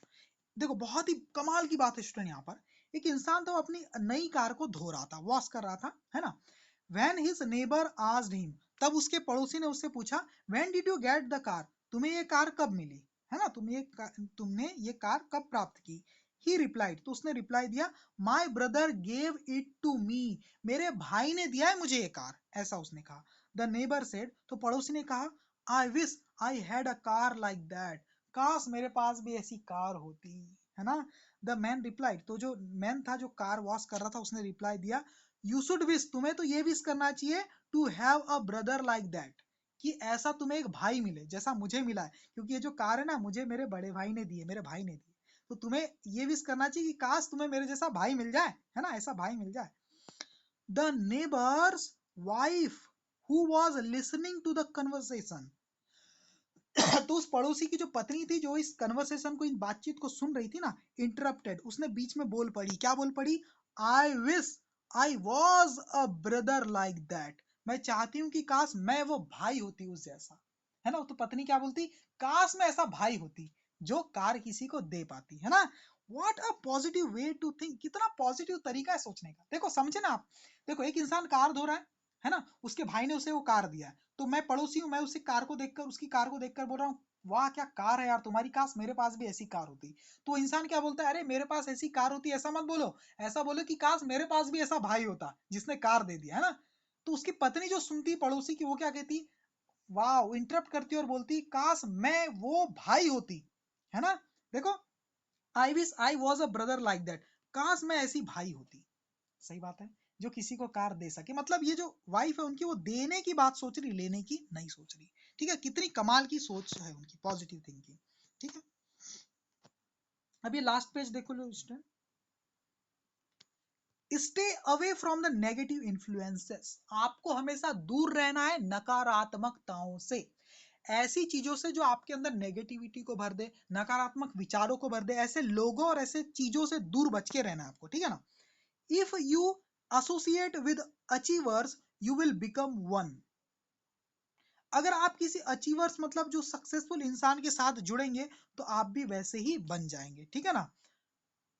देखो बहुत ही कमाल की बात है स्टूडेंट, यहाँ पर एक इंसान तो अपनी नई कार को धो रहा था, वॉश कर रहा था, है ना। When his neighbor asked him, तब उसके पड़ोसी ने उससे पूछा, When did you get the car? तुम्हें ये कार कब मिली, है ना, तुमने ये कार कब प्राप्त की। He replied, तो उसने रिप्लाई दिया, My brother gave it to me, मेरे भाई ने दिया है मुझे ये कार, ऐसा उसने कहा। The neighbor said, तो पड़ोसी ने कहा, I wish I had a car like that, काश मेरे पास भी ऐसी कार होती, है ना। द मैन रिप्लाइड, तो जो मैन था जो कार वॉश कर रहा था उसने रिप्लाई दिया, यू शुड विश, तुम्हें तो ये विश करना चाहिए, to have a brother like that, कि ऐसा तुम्हें एक भाई मिले जैसा मुझे मिला है, क्योंकि ये जो कार है ना मुझे मेरे बड़े भाई ने दिए, मेरे भाई ने दिए, तो तुम्हें ये विश करना चाहिए कि काश तुम्हें मेरे जैसा भाई मिल जाए, है ना, ऐसा भाई मिल जाए। The neighbour's wife who was listening to the conversation, तो उस पड़ोसी की जो पत्नी थी जो इस कन्वर्सेशन को, इन बातचीत को सुन रही थी ना, इंटरप्टेड, उसने बीच में बोल पड़ी, क्या बोल पड़ी, I wish I was a brother like that, मैं चाहती हूँ कि काश मैं वो भाई होती उस जैसा, है ना। तो पत्नी क्या बोलती, काश मैं ऐसा भाई होती जो कार किसी को दे पाती, है ना। What a positive way to think, कितना पॉजिटिव तरीका है सोचने का, देखो समझे ना आप। देखो एक इंसान कार धो रहा है ना, उसके भाई ने उसे वो कार दिया है, तो मैं पड़ोसी हूँ, मैं उसी कार को देखकर, उसकी कार को देखकर बोल रहा हूँ, वाह क्या कार है यार तुम्हारी, काश मेरे पास भी ऐसी कार होती। तो इंसान क्या बोलता है, अरे मेरे पास ऐसी कार होती, ऐसा मत बोलो, ऐसा बोलो कि काश मेरे पास भी ऐसा भाई होता जिसने कार दे दिया, है ना। तो उसकी पत्नी जो सुनती पड़ोसी की, वो क्या कहती, वाह, इंटरप्ट करती और बोलती, काश मैं वो भाई होती, है ना। देखो, I wish I was a brother like that, काश मैं ऐसी भाई होती, सही बात है, जो किसी को कार दे सके, मतलब ये जो वाइफ है उनकी, वो देने की बात सोच रही, लेने की नहीं सोच रही, ठीक है, कितनी कमाल की सोच है उनकी, पॉजिटिव थिंकिंग, ठीक है। अब ये लास्ट पेज देखो लो student, stay away from the negative influences, आपको हमेशा दूर रहना है नकारात्मकताओं से, ऐसी चीजों से जो आपके अंदर नेगेटिविटी को भर दे, नकारात्मक विचारों को भर दे, ऐसे लोगों और ऐसे चीजों से दूर बच के रहना है आपको, ठीक है ना। If you associate with achievers you will become one, अगर आप किसी अचीवर्स मतलब जो सक्सेसफुल इंसान के साथ जुड़ेंगे तो आप भी वैसे ही बन जाएंगे, ठीक है ना।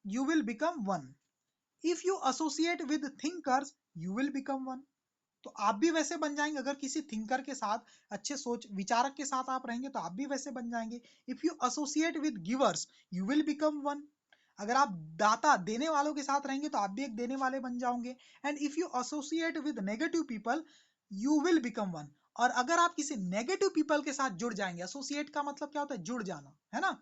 You will become one, if you associate with thinkers you will become one, तो आप भी वैसे बन जाएंगे, अगर किसी थिंकर के साथ, अच्छे सोच विचारक के साथ आप रहेंगे तो आप भी वैसे बन जाएंगे। If you associate with givers you will become one, अगर आप दाता देने वालों के साथ रहेंगे तो आप भी एक देने वाले बन जाओगे। And if you associate with negative people you will become one, और अगर आप किसी नेगेटिव पीपल के साथ जुड़ जाएंगे, एसोसिएट का मतलब क्या होता है, जुड़ जाना, है ना।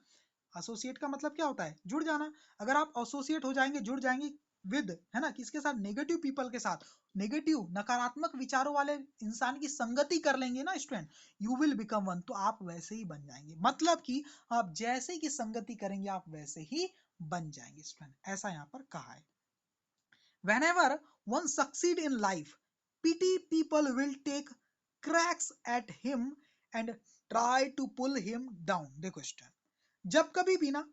एसोसिएट का मतलब क्या होता है, जुड़ जाना, अगर आप एसोसिएट हो जाएंगे, जुड़ जाएंगे विद, है ना, किसके साथ, नेगेटिव पीपल के साथ, नेगेटिव नकारात्मक विचारों वाले इंसान की संगति कर लेंगे ना student, you will become one, तो आप वैसे ही बन जाएंगे, मतलब कि आप जैसे की संगति करेंगे आप वैसे ही बन जाएंगे स्टूडेंट, ऐसा यहाँ पर कहा है। Whenever one succeed in life, pity people will take cracks at him and try to pull him down। देखो स्टूडेंट, जब कभी भी ना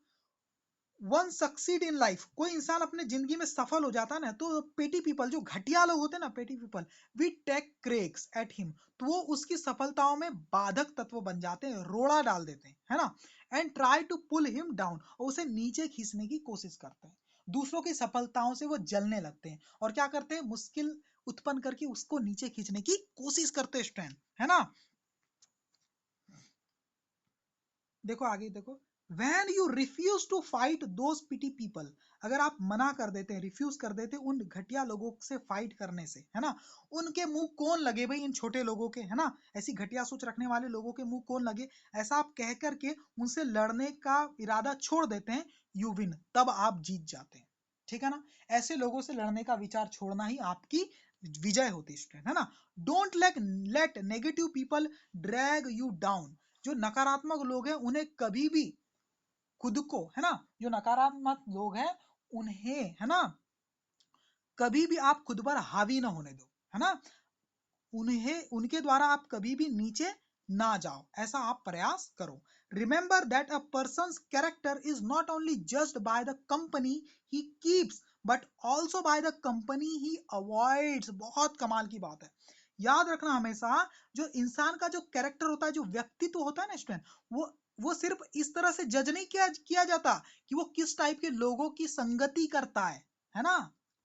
वन सक्सीड इन लाइफ, कोई इंसान अपने जिंदगी में सफल हो जाता है ना, तो पेटी पीपल जो घटिया लोग होते हैं ना, petty people, we take cracks at him, तो वो उसकी सफलताओं में बाधक तत्व बन जाते हैं, रोड़ा डाल देते हैं, है ना। And try to pull him down, और उसे नीचे खींचने की कोशिश करते हैं, दूसरों की सफलताओं से वो जलने लगते हैं और क्या करते हैं, मुश्किल उत्पन्न करके उसको नीचे खींचने की कोशिश करते हैं स्टूडेंट, है ना। देखो आगे देखो, when you refuse to fight those pity people, अगर आप मना कर देते हैं, रिफ्यूज कर देते हैं उन घटिया लोगों से फाइट करने से, है ना, उनके मुंह कौन लगे भाई, इन छोटे लोगों के, है ना, ऐसी घटिया सोच रखने वाले लोगों के मुंह कौन लगे, ऐसा आप कह करके उनसे लड़ने का इरादा छोड़ देते हैं, यू विन, तब आप जीत जाते हैं। ठीक है ना। ऐसे लोगों से लड़ने का विचार छोड़ना ही आपकी विजय होती है स्टूडेंट, है ना। Don't let negative people drag you down. जो नकारात्मक लोग हैं उन्हें कभी भी खुद को, है ना, जो नकारात्मक लोग हैं उन्हें, है ना, कभी भी आप खुद पर हावी ना होने दो, है ना। उन्हें, उनके द्वारा आप कभी भी नीचे ना जाओ, ऐसा आप प्रयास करो। Remember that a persons character is not only judged by the company he keeps but also by the company he avoids. बहुत कमाल की बात है, याद रखना हमेशा, जो इंसान का जो कैरेक्टर होता है, जो व्यक्तित्व होता है ना स्टूडेंट, वो सिर्फ इस तरह से जज नहीं किया जाता कि वो किस टाइप के लोगों की संगति करता है ना,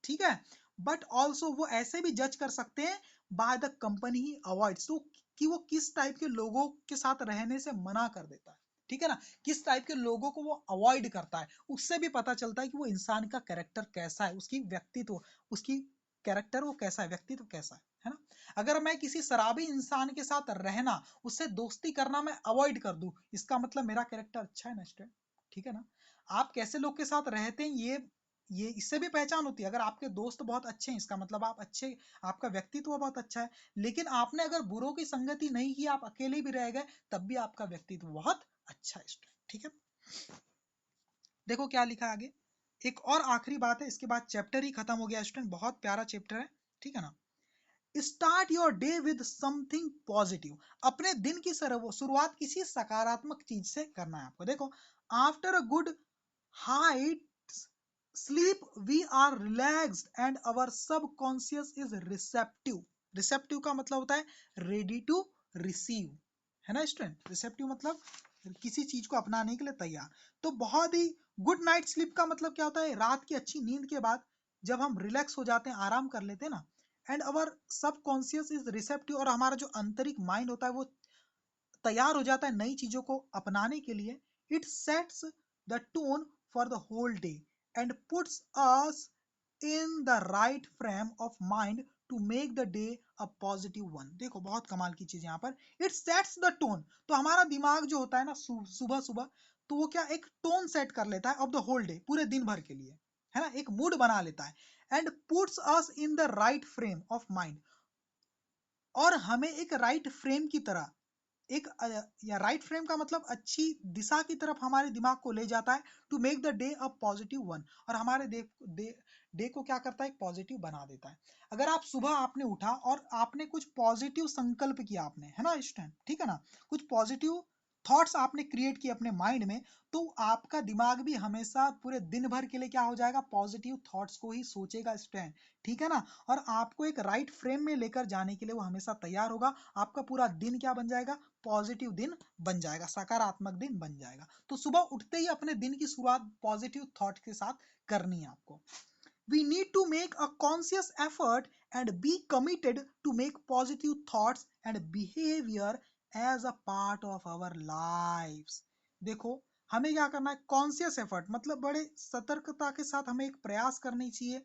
ठीक है। बट ऑल्सो वो ऐसे भी जज कर सकते हैं by the company he avoids, तो कि वो किस टाइप के लोगों के साथ रहने से मना कर देता है, ठीक है ना, किस टाइप के लोगों को वो अवॉइड करता है, उससे भी पता चलता है कि वो इंसान का कैरेक्टर कैसा है, उसकी व्यक्तित्व, उसकी कैरेक्टर वो कैसा है, व्यक्तित्व कैसा है ना। अगर मैं किसी शराबी इंसान के साथ रहना, उससे दोस्ती करना मैं अवॉइड कर दूं, इसका मतलब मेरा कैरेक्टर अच्छा है ना स्टूडेंट, ठीक है ना। आप कैसे लोग के साथ रहते हैं, ये इससे भी पहचान होती है। अगर आपके दोस्त बहुत अच्छे हैं, इसका मतलब आप अच्छे, आपका व्यक्तित्व बहुत अच्छा है। लेकिन आपने अगर बुरों की संगति नहीं की, आप अकेले भी रह गए, तब भी आपका व्यक्तित्व बहुत अच्छा है स्टूडेंट, ठीक है। देखो क्या लिखा है आगे, एक और आखिरी बात है, इसके बाद चैप्टर ही खत्म हो गया स्टूडेंट, बहुत प्यारा चैप्टर है, ठीक है ना। Start your day with something positive. अपने दिन की शुरुआत किसी सकारात्मक चीज से करना है आपको। देखो, after a good height sleep we are relaxed and our subconscious is receptive। Receptive का मतलब होता है रेडी टू रिसीव, है ना स्टूडेंट। रिसेप्टिव मतलब किसी चीज को अपनाने के लिए तैयार। तो बहुत ही गुड नाइट स्लीप का मतलब क्या होता है, रात की अच्छी नींद के बाद जब हम रिलैक्स हो जाते हैं, आराम कर लेते हैं ना, and our subconscious is receptive, और हमारा जो आंतरिक माइंड होता है वो तैयार हो जाता है नई चीजों को अपनाने के लिए। It sets the tone for the whole day and puts us in the right frame of mind to make the day a positive one. देखो बहुत कमाल की चीज यहाँ पर, इट सेट्स द टोन। तो हमारा दिमाग जो होता है ना, सुबह सुबह, तो वो क्या एक टोन सेट कर लेता है ऑफ द होल डे, पूरे दिन भर के लिए, है ना, एक मूड बना लेता है। And puts us in the right frame of mind, और हमें एक राइट फ्रेम की तरह, एक या राइट फ्रेम का मतलब अच्छी दिशा की तरफ हमारे दिमाग को ले जाता है, to make the day a positive one, और हमारे डे को क्या करता है, एक पॉजिटिव बना देता है। अगर आप सुबह आपने उठा और आपने कुछ पॉजिटिव संकल्प किया आपने, है ना स्टूडेंट, ठीक है ना, कुछ पॉजिटिव थॉट्स आपने क्रिएट किए अपने माइंड में, तो आपका दिमाग भी हमेशा पूरे दिन भर के लिए क्या हो जाएगा, पॉजिटिव थॉट्स को ही सोचेगा स्टूडेंट, ठीक है ना। और आपको एक राइट फ्रेम में लेकर जाने के लिए वो हमेशा तैयार होगा। आपका पूरा दिन क्या बन जाएगा, पॉजिटिव दिन बन जाएगा, सकारात्मक दिन बन जाएगा। तो सुबह उठते ही अपने दिन की शुरुआत पॉजिटिव थॉट के साथ करनी है आपको। We need to make a conscious effort and be committed to make positive thoughts and behavior as a part of our lives। देखो, हमें क्या करना है, कॉन्शियस एफर्ट मतलब बड़े सतर्कता के साथ हमें एक प्रयास करनी चाहिए,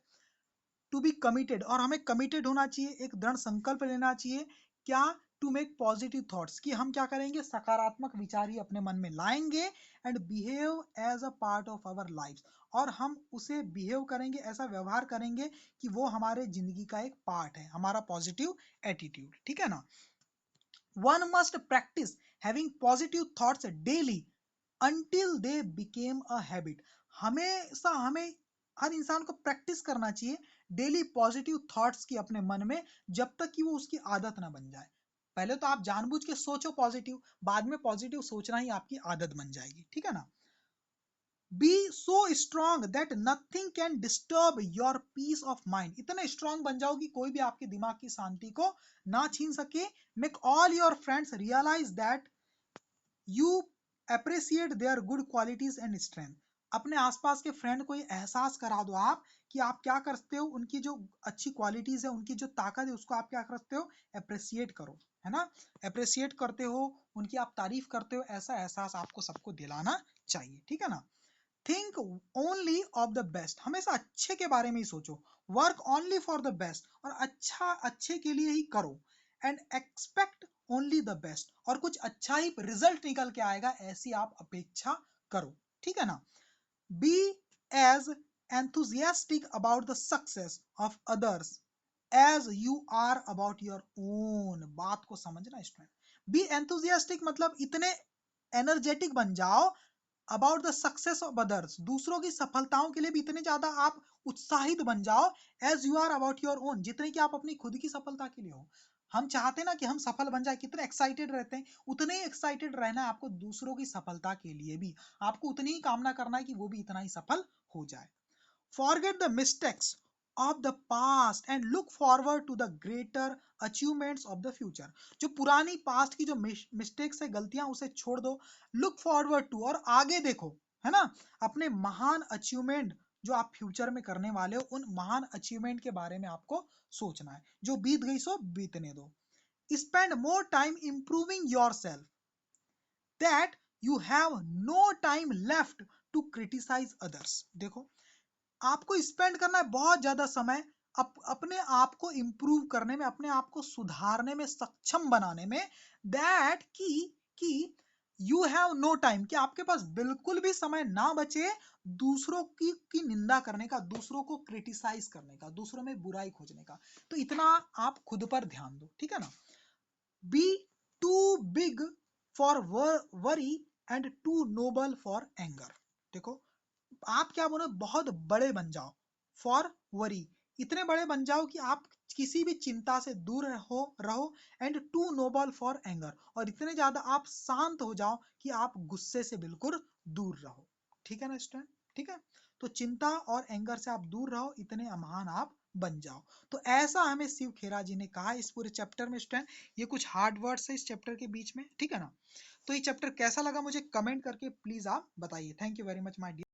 टू बी कमिटेड, और हमें कमिटेड होना चाहिए, एक दृढ़ संकल्प लेना चाहिए, क्या, टू मेक पॉजिटिव थॉट्स, कि हम क्या करेंगे, सकारात्मक विचार ही अपने मन में लाएंगे, and behave as a part of our life, और हम उसे बिहेव करेंगे, ऐसा व्यवहार करेंगे कि वो हमारे जिंदगी का एक पार्ट है, हमारा पॉजिटिव एटीट्यूड, ठीक है ना। One must practice having positive thoughts daily until they became a habit। हमेशा हमें, हर इंसान को प्रैक्टिस करना चाहिए डेली पॉजिटिव थॉट्स की अपने मन में, जब तक कि वो उसकी आदत ना बन जाए। पहले तो आप जानबूझ के सोचो पॉजिटिव, बाद में पॉजिटिव सोचना ही आपकी आदत बन जाएगी, ठीक है ना। Be so strong that nothing can disturb your peace of mind. इतने स्ट्रांग बन जाओ कि कोई भी आपके दिमाग की शांति को ना छीन सके। Make all your friends realise that you appreciate their good qualities and strength. अपने आसपास के फ्रेंड को ये एहसास करा दो आप कि आप क्या करते हो, उनकी जो अच्छी क्वालिटीज है, उनकी जो ताकत है, उसको आप क्या करते हो, अप्रिसिएट करो, है ना, अप्रिसिएट करते हो, उनकी आप तारीफ करते हो, ऐसा एहसास आपको सबको दिलाना चाहिए, ठीक है ना। Think only of the best, हमेशा अच्छे के बारे में ही सोचो। Work only for the best, और अच्छा अच्छे के लिए ही करो। And expect only the best, और कुछ अच्छा ही रिजल्ट निकल के आएगा, ऐसी आप अपेक्षा करो, ठीक है ना। Be as enthusiastic about the success of others as you are about your own. बात को समझना स्टूडेंट, बी enthusiastic मतलब इतने एनर्जेटिक बन जाओ about the success of others, दूसरों की सफलताओं के लिए भी इतने ज्यादा आप उत्साहित बन जाओ as you are about your own, जितने कि आप अपनी खुद की सफलता के लिए हो। हम चाहते हैं ना कि हम सफल बन जाए, कितने एक्साइटेड रहते हैं, उतने ही एक्साइटेड रहना है आपको दूसरों की सफलता के लिए भी, आपको उतनी ही कामना करना है कि वो भी इतना ही सफल हो जाए। Forget the mistakes of the past and look forward to the greater achievements of the future. जो पुरानी पास्ट की जो मिस्टेक्स है, गलतियां, उसे छोड़ दो, लुक फॉरवर्ड टू, और आगे देखो, है ना, अपने महान अचीवमेंट जो आप फ्यूचर में करने वाले हो, उन महान अचीवमेंट के बारे में आपको सोचना है। जो बीत गई सो बीतने दो। Spend more time improving yourself that you have no time left to criticise others. देखो, आपको स्पेंड करना है बहुत ज्यादा समय अपने आप को इंप्रूव करने में, अपने आप को सुधारने में, सक्षम बनाने में, दैट कि यू हैव नो टाइम, कि आपके पास बिल्कुल भी समय ना बचे दूसरों की निंदा करने का, दूसरों को क्रिटिसाइज करने का, दूसरों में बुराई खोजने का। तो इतना आप खुद पर ध्यान दो, ठीक है ना। Be too big for worry and too noble for anger. देखो, आप क्या बोलो, बहुत बड़े बन जाओ फॉर वरी, इतने बड़े बन जाओ कि आप किसी भी चिंता से दूर रहो and too noble for anger, और इतने ज्यादा आप शांत हो जाओ कि आप गुस्से से बिल्कुल दूर रहो। ठीक है ना स्टूडेंट, ठीक है। तो चिंता और एंगर से आप दूर रहो, इतने महान आप बन जाओ। तो ऐसा हमें शिव खेरा जी ने कहा इस पूरे चैप्टर में स्टूडेंट। ये कुछ हार्ड वर्ड्स है इस चैप्टर के बीच में, ठीक है ना। तो ये चैप्टर कैसा लगा मुझे कमेंट करके प्लीज आप बताइए। Thank you very much my dear.